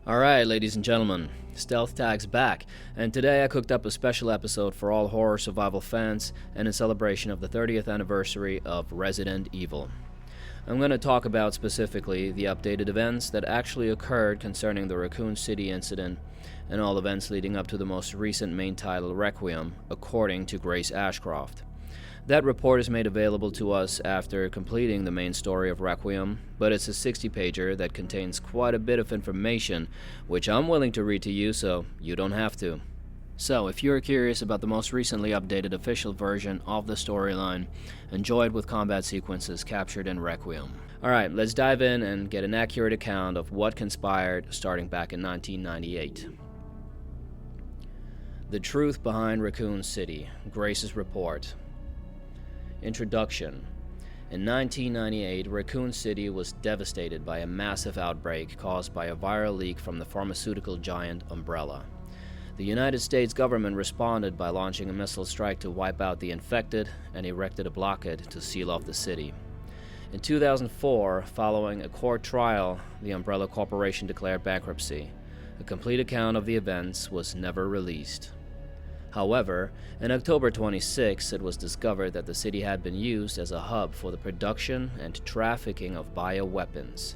Alright, ladies and gentlemen, StealthTacs back, and today I cooked up a special episode for all horror survival fans and in celebration of the 30th anniversary of Resident Evil. I'm going to talk about specifically the updated events that actually occurred concerning the Raccoon City incident and all events leading up to the most recent main title, Requiem, according to Grace Ashcroft. That report is made available to us after completing the main story of Requiem, but it's a 60-pager that contains quite a bit of information, which I'm willing to read to you so you don't have to. So, if you're curious about the most recently updated official version of the storyline, enjoy it with combat sequences captured in Requiem. Alright, let's dive in and get an accurate account of what conspired starting back in 1998. The truth behind Raccoon City, Grace's report. Introduction. In 1998, Raccoon City was devastated by a massive outbreak caused by a viral leak from the pharmaceutical giant Umbrella. The United States government responded by launching a missile strike to wipe out the infected and erected a blockade to seal off the city. In 2004, following a court trial, the Umbrella Corporation declared bankruptcy. A complete account of the events was never released. However, in October 26, it was discovered that the city had been used as a hub for the production and trafficking of bioweapons.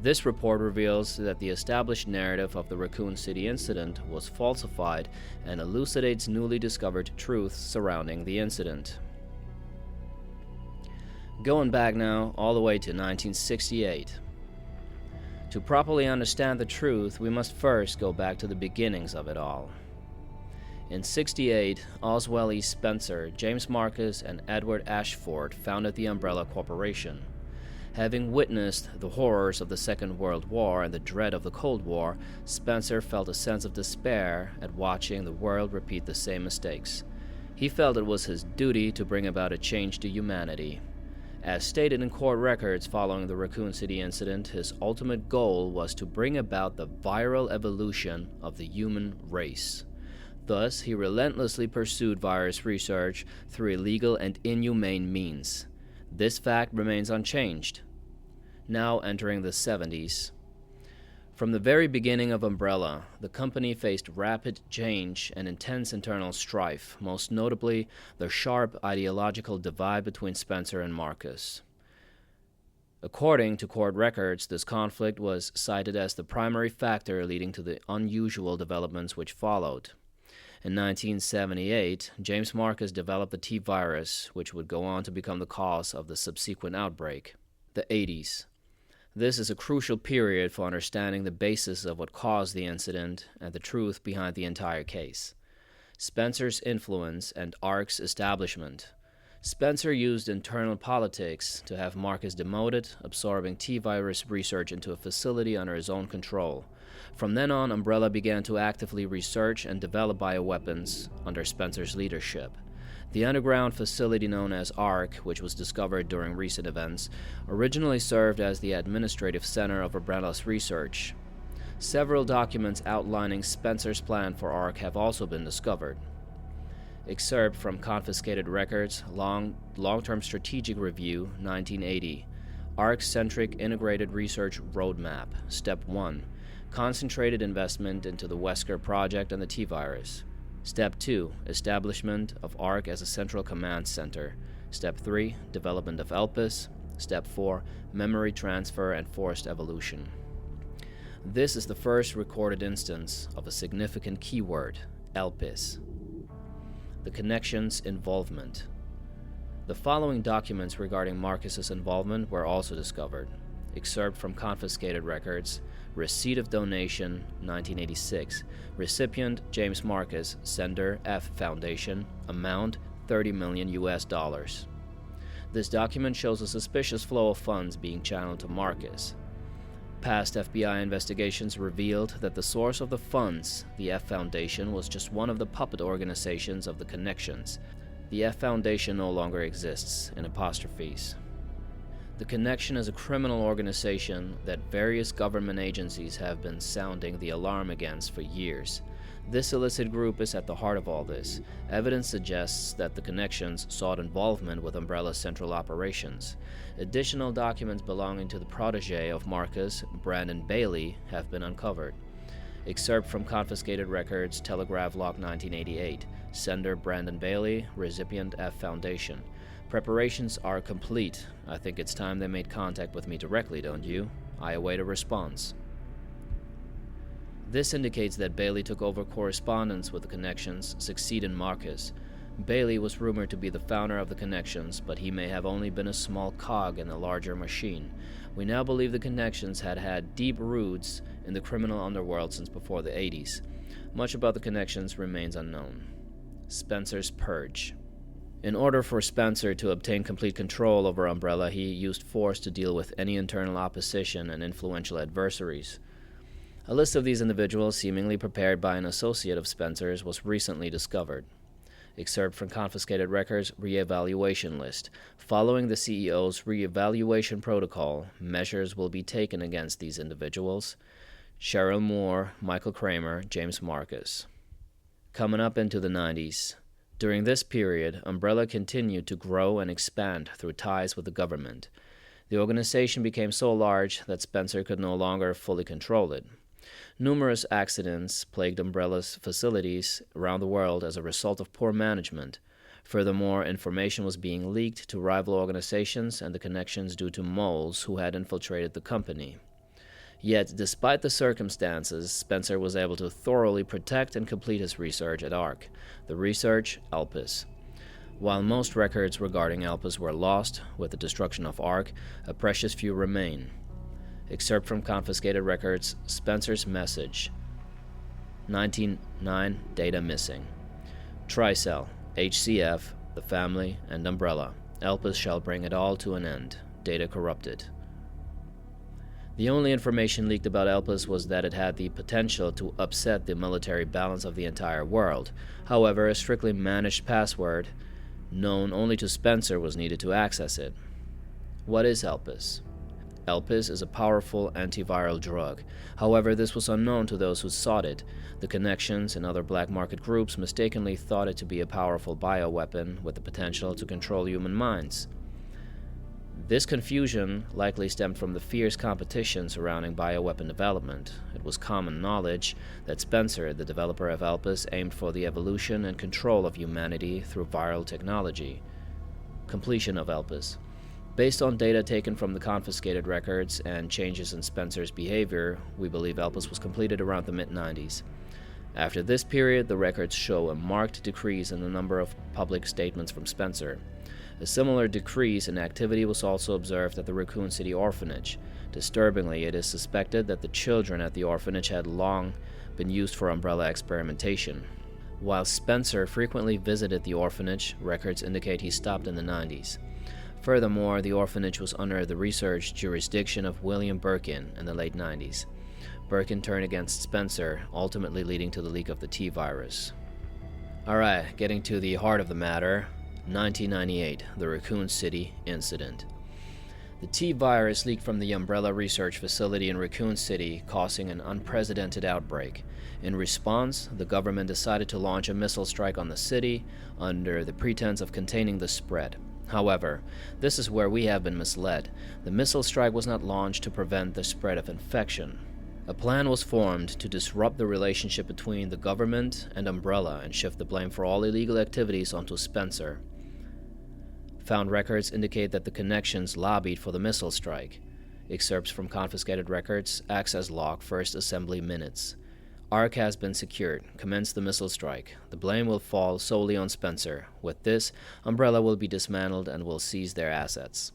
This report reveals that the established narrative of the Raccoon City incident was falsified and elucidates newly discovered truths surrounding the incident. Going back now all the way to 1968. To properly understand the truth, we must first go back to the beginnings of it all. In '68, Oswell E. Spencer, James Marcus, and Edward Ashford founded the Umbrella Corporation. Having witnessed the horrors of the Second World War and the dread of the Cold War, Spencer felt a sense of despair at watching the world repeat the same mistakes. He felt it was his duty to bring about a change to humanity. As stated in court records following the Raccoon City incident, his ultimate goal was to bring about the viral evolution of the human race. Thus, he relentlessly pursued virus research through illegal and inhumane means. This fact remains unchanged. Now entering the 70s. From the very beginning of Umbrella, the company faced rapid change and intense internal strife, most notably the sharp ideological divide between Spencer and Marcus. According to court records, this conflict was cited as the primary factor leading to the unusual developments which followed. In 1978, James Marcus developed the T-virus, which would go on to become the cause of the subsequent outbreak. The 80s. This is a crucial period for understanding the basis of what caused the incident and the truth behind the entire case. Spencer's influence and ARC's establishment. Spencer used internal politics to have Marcus demoted, absorbing T-virus research into a facility under his own control. From then on, Umbrella began to actively research and develop bioweapons under Spencer's leadership. The underground facility known as ARC, which was discovered during recent events, originally served as the administrative center of Umbrella's research. Several documents outlining Spencer's plan for ARC have also been discovered. Excerpt from confiscated records, Long-Term Strategic Review, 1980. ARC-Centric Integrated Research Roadmap, Step 1. Concentrated investment into the Wesker project and the T-virus. Step 2. Establishment of ARC as a central command center. Step 3. Development of ELPIS. Step 4. Memory transfer and forced evolution. This is the first recorded instance of a significant keyword, ELPIS. The connection's involvement. The following documents regarding Marcus's involvement were also discovered. Excerpt from confiscated records. Receipt of donation, 1986. Recipient, James Marcus. Sender, F Foundation. Amount, $30 million US. This document shows a suspicious flow of funds being channeled to Marcus. Past FBI investigations revealed that the source of the funds, the F Foundation, was just one of the puppet organizations of the connections. The F Foundation no longer exists, in apostrophes. The Connection is a criminal organization that various government agencies have been sounding the alarm against for years. This illicit group is at the heart of all this. Evidence suggests that the Connections sought involvement with Umbrella's central operations. Additional documents belonging to the protege of Marcus, Brandon Bailey, have been uncovered. Excerpt from confiscated records, Telegraph Log 1988. Sender Brandon Bailey, recipient F Foundation. Preparations are complete. I think it's time they made contact with me directly, don't you? I await a response. This indicates that Bailey took over correspondence with the Connections, succeeding Marcus. Bailey was rumored to be the founder of the Connections, but he may have only been a small cog in a larger machine. We now believe the Connections had deep roots in the criminal underworld since before the 80s. Much about the Connections remains unknown. Spencer's Purge. In order for Spencer to obtain complete control over Umbrella, he used force to deal with any internal opposition and influential adversaries. A list of these individuals, seemingly prepared by an associate of Spencer's, was recently discovered. Excerpt from confiscated records, re-evaluation list. Following the CEO's re-evaluation protocol, measures will be taken against these individuals. Cheryl Moore, Michael Kramer, James Marcus. Coming up into the 90s. During this period, Umbrella continued to grow and expand through ties with the government. The organization became so large that Spencer could no longer fully control it. Numerous accidents plagued Umbrella's facilities around the world as a result of poor management. Furthermore, information was being leaked to rival organizations and the Connections due to moles who had infiltrated the company. Yet, despite the circumstances, Spencer was able to thoroughly protect and complete his research at ARC. The research, Elpis. While most records regarding Elpis were lost with the destruction of ARC, a precious few remain. Excerpt from confiscated records, Spencer's message. 19.9 data missing. Tricell, HCF, the family, and Umbrella. Elpis shall bring it all to an end. Data corrupted. The only information leaked about Elpis was that it had the potential to upset the military balance of the entire world. However, a strictly managed password, known only to Spencer, was needed to access it. What is Elpis? Elpis is a powerful antiviral drug. However, this was unknown to those who sought it. The Connections and other black market groups mistakenly thought it to be a powerful bioweapon with the potential to control human minds. This confusion likely stemmed from the fierce competition surrounding bioweapon development. It was common knowledge that Spencer, the developer of Elpis, aimed for the evolution and control of humanity through viral technology. Completion of Elpis. Based on data taken from the confiscated records and changes in Spencer's behavior, we believe Elpis was completed around the mid-90s. After this period, the records show a marked decrease in the number of public statements from Spencer. A similar decrease in activity was also observed at the Raccoon City orphanage. Disturbingly, it is suspected that the children at the orphanage had long been used for Umbrella experimentation. While Spencer frequently visited the orphanage, records indicate he stopped in the 90s. Furthermore, the orphanage was under the research jurisdiction of William Birkin in the late 90s. Birkin turned against Spencer, ultimately leading to the leak of the T-virus. Alright, getting to the heart of the matter, 1998, the Raccoon City incident. The T-virus leaked from the Umbrella research facility in Raccoon City, causing an unprecedented outbreak. In response, the government decided to launch a missile strike on the city under the pretense of containing the spread. However, this is where we have been misled. The missile strike was not launched to prevent the spread of infection. A plan was formed to disrupt the relationship between the government and Umbrella and shift the blame for all illegal activities onto Spencer. Found records indicate that the Connections lobbied for the missile strike. Excerpts from confiscated records, access log, first assembly minutes. ARC has been secured. Commence the missile strike. The blame will fall solely on Spencer. With this, Umbrella will be dismantled and will seize their assets.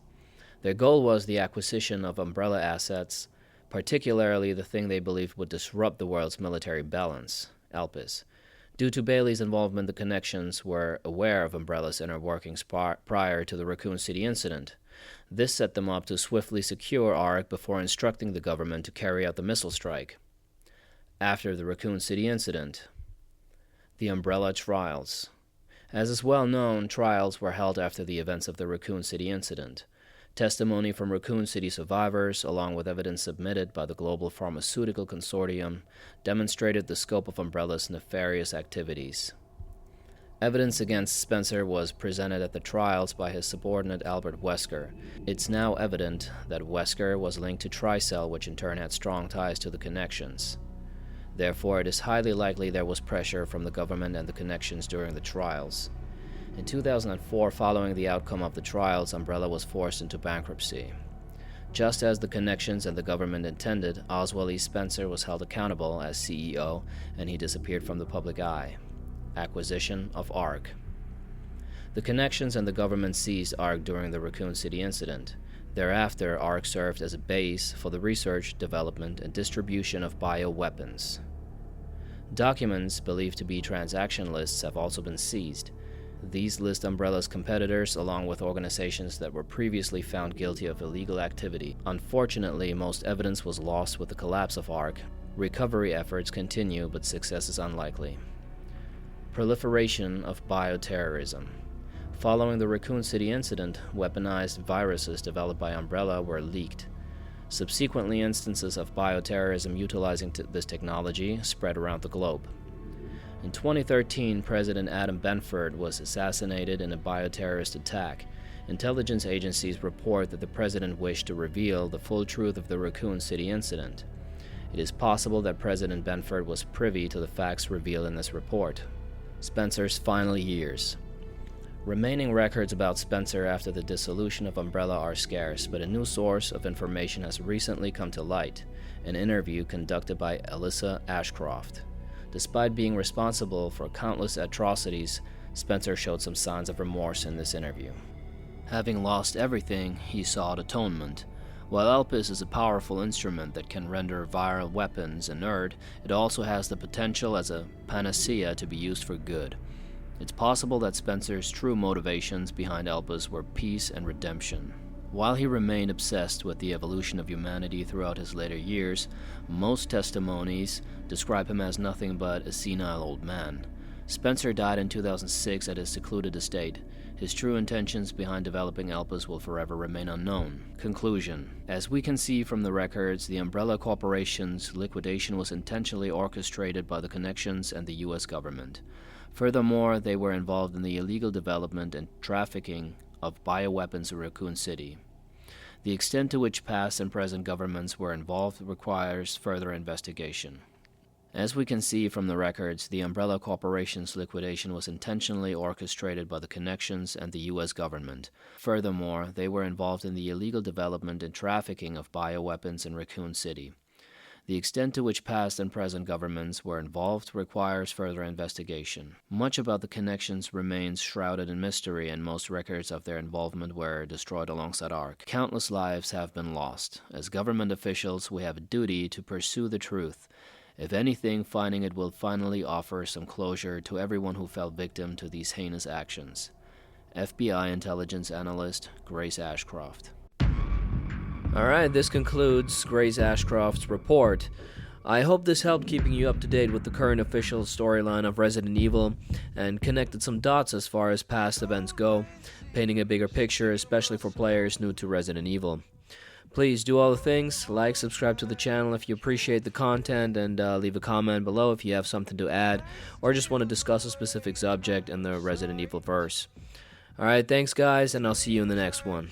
Their goal was the acquisition of Umbrella assets, particularly the thing they believed would disrupt the world's military balance, Elpis. Due to Bailey's involvement, the Connections were aware of Umbrella's inner workings prior to the Raccoon City incident. This set them up to swiftly secure ARC before instructing the government to carry out the missile strike. After the Raccoon City incident, the Umbrella trials. As is well known, trials were held after the events of the Raccoon City incident. Testimony from Raccoon City survivors, along with evidence submitted by the Global Pharmaceutical Consortium, demonstrated the scope of Umbrella's nefarious activities. Evidence against Spencer was presented at the trials by his subordinate Albert Wesker. It's now evident that Wesker was linked to Tricell, which in turn had strong ties to the Connections. Therefore, it is highly likely there was pressure from the government and the connections during the trials. In 2004, following the outcome of the trials, Umbrella was forced into bankruptcy. Just as the connections and the government intended, Oswald E. Spencer was held accountable as CEO, and he disappeared from the public eye. Acquisition of ARK. The connections and the government seized ARK during the Raccoon City incident. Thereafter, ARK served as a base for the research, development, and distribution of bioweapons. Documents believed to be transaction lists have also been seized. These list Umbrella's competitors along with organizations that were previously found guilty of illegal activity. Unfortunately, most evidence was lost with the collapse of ARK. Recovery efforts continue, but success is unlikely. Proliferation of bioterrorism. Following the Raccoon City incident, weaponized viruses developed by Umbrella were leaked. Subsequently, instances of bioterrorism utilizing this technology spread around the globe. In 2013, President Adam Benford was assassinated in a bioterrorist attack. Intelligence agencies report that the president wished to reveal the full truth of the Raccoon City incident. It is possible that President Benford was privy to the facts revealed in this report. Spencer's final years. Remaining records about Spencer after the dissolution of Umbrella are scarce, but a new source of information has recently come to light, an interview conducted by Alyssa Ashcroft. Despite being responsible for countless atrocities, Spencer showed some signs of remorse in this interview. Having lost everything, he sought atonement. While Elpis is a powerful instrument that can render viral weapons inert, it also has the potential as a panacea to be used for good. It's possible that Spencer's true motivations behind Elpis were peace and redemption. While he remained obsessed with the evolution of humanity throughout his later years, most testimonies describe him as nothing but a senile old man. Spencer died in 2006 at his secluded estate. His true intentions behind developing Elpis will forever remain unknown. Conclusion. As we can see from the records, the Umbrella Corporation's liquidation was intentionally orchestrated by the connections and the U.S. government. Furthermore, they were involved in the illegal development and trafficking of bioweapons in Raccoon City. The extent to which past and present governments were involved requires further investigation. As we can see from the records, the Umbrella Corporation's liquidation was intentionally orchestrated by the connections and the U.S. government. Furthermore, they were involved in the illegal development and trafficking of bioweapons in Raccoon City. The extent to which past and present governments were involved requires further investigation. Much about the connections remains shrouded in mystery, and most records of their involvement were destroyed alongside ARK. Countless lives have been lost. As government officials, we have a duty to pursue the truth. If anything, finding it will finally offer some closure to everyone who fell victim to these heinous actions. FBI Intelligence Analyst Grace Ashcroft. Alright, this concludes Grace Ashcroft's report. I hope this helped keeping you up to date with the current official storyline of Resident Evil and connected some dots as far as past events go, painting a bigger picture, especially for players new to Resident Evil. Please do all the things, like, subscribe to the channel if you appreciate the content, and leave a comment below if you have something to add or just want to discuss a specific subject in the Resident Evil verse. Alright, thanks guys, and I'll see you in the next one.